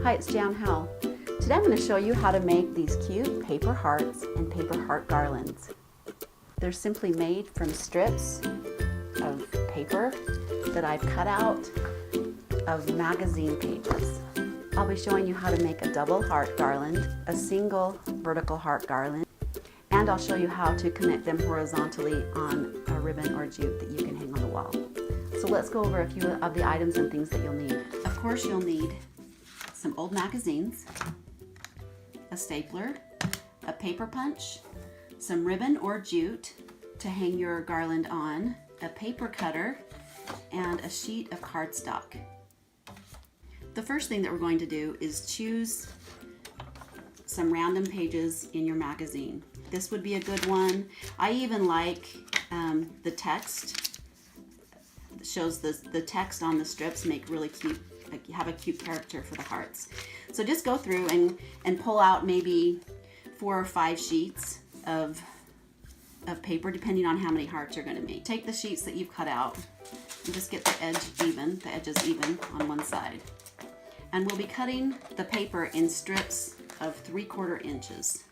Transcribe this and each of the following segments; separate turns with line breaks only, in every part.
Hi, it's Jan Howell. Today I'm going to show you how to make these cute paper hearts and paper heart garlands. They're simply made from strips of paper that I've cut out of magazine pages. I'll be showing you how to make a double heart garland, a single vertical heart garland, and I'll show you how to connect them horizontally on a ribbon or jute that you can hang on the wall. So let's go over a few of the items and things that you'll need. Of course, you'll need some old magazines, a stapler, a paper punch, some ribbon or jute to hang your garland on, a paper cutter, and a sheet of cardstock. The first thing that we're going to do is choose some random pages in your magazine. This would be a good one. I even like the text. It shows the text on the strips make really cute, have a cute character for the hearts. So just go through and pull out maybe 4 or 5 sheets of paper, depending on how many hearts you're going to make. Take the sheets that you've cut out and just get the edges even on one side. And we'll be cutting the paper in strips of 3/4 inches.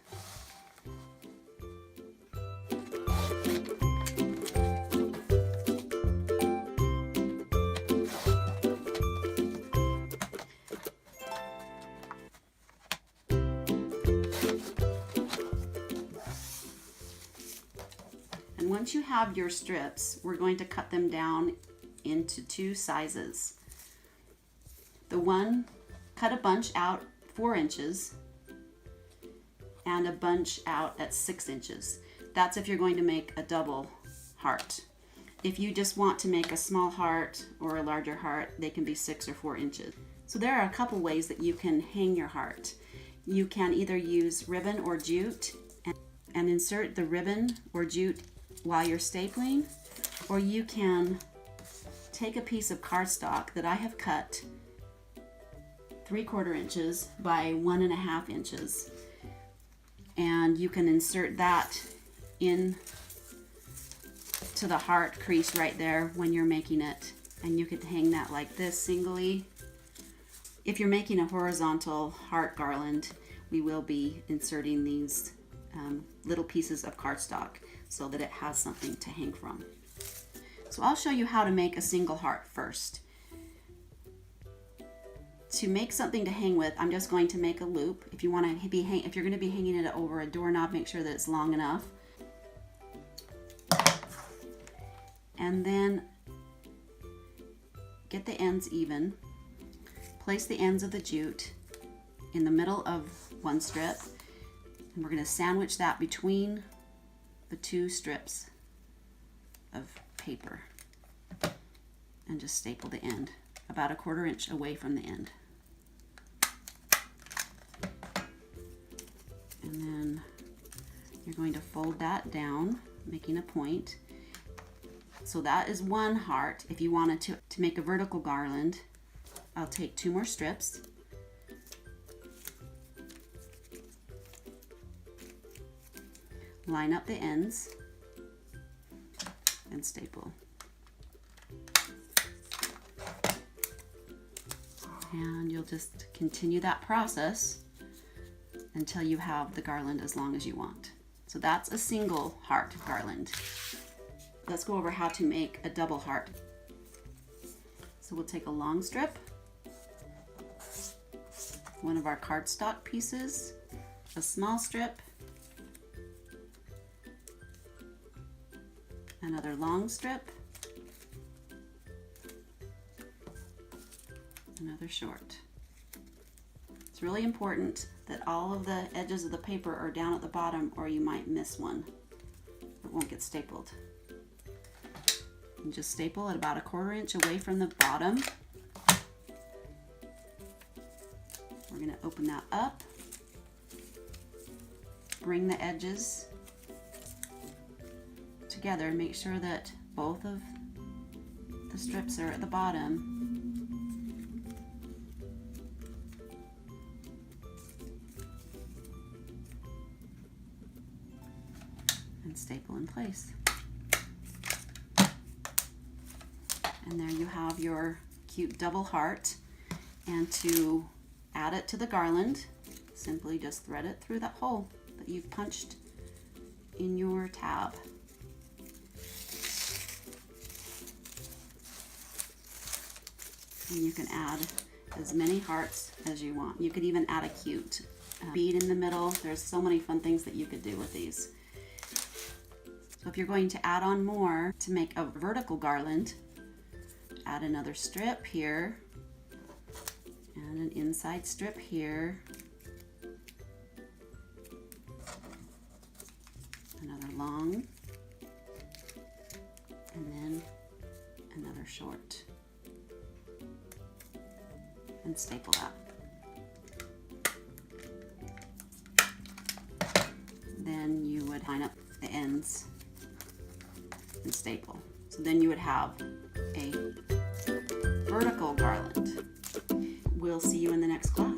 And once you have your strips, we're going to cut them down into 2 sizes. Cut a bunch out 4 inches and a bunch out at 6 inches. That's if you're going to make a double heart. If you just want to make a small heart or a larger heart, they can be 6 or 4 inches. So there are a couple ways that you can hang your heart. You can either use ribbon or jute and insert the ribbon or jute while you're stapling, or you can take a piece of cardstock that I have cut 3/4 inches by 1.5 inches, and you can insert that in to the heart crease right there when you're making it, and you could hang that like this singly. If you're making a horizontal heart garland, we will be inserting these little pieces of cardstock so that it has something to hang from. So I'll show you how to make a single heart first. To make something to hang with, I'm just going to make a loop. If you're going to be hanging it over a doorknob, make sure that it's long enough. And then get the ends even. Place the ends of the jute in the middle of one strip, and we're going to sandwich that between the 2 strips of paper and just staple the end about 1/4 inch away from the end. And then you're going to fold that down, making a point. So that is one heart. If you wanted to make a vertical garland, I'll take 2 more strips. Line up the ends and staple. And you'll just continue that process until you have the garland as long as you want. So that's a single heart garland. Let's go over how to make a double heart. So we'll take a long strip, one of our cardstock pieces, a small strip, another long strip, another short. It's really important that all of the edges of the paper are down at the bottom, or you might miss one. It won't get stapled. And just staple at about 1/4 inch away from the bottom. We're going to open that up, bring the edges together, make sure that both of the strips are at the bottom. And staple in place. And there you have your cute double heart. And to add it to the garland, simply just thread it through that hole that you've punched in your tab. And you can add as many hearts as you want. You could even add a cute bead in the middle. There's so many fun things that you could do with these. So if you're going to add on more to make a vertical garland, add another strip here and an inside strip here, another long, and then another short, and staple that. Then you would line up the ends and staple. So then you would have a vertical garland. We'll see you in the next class.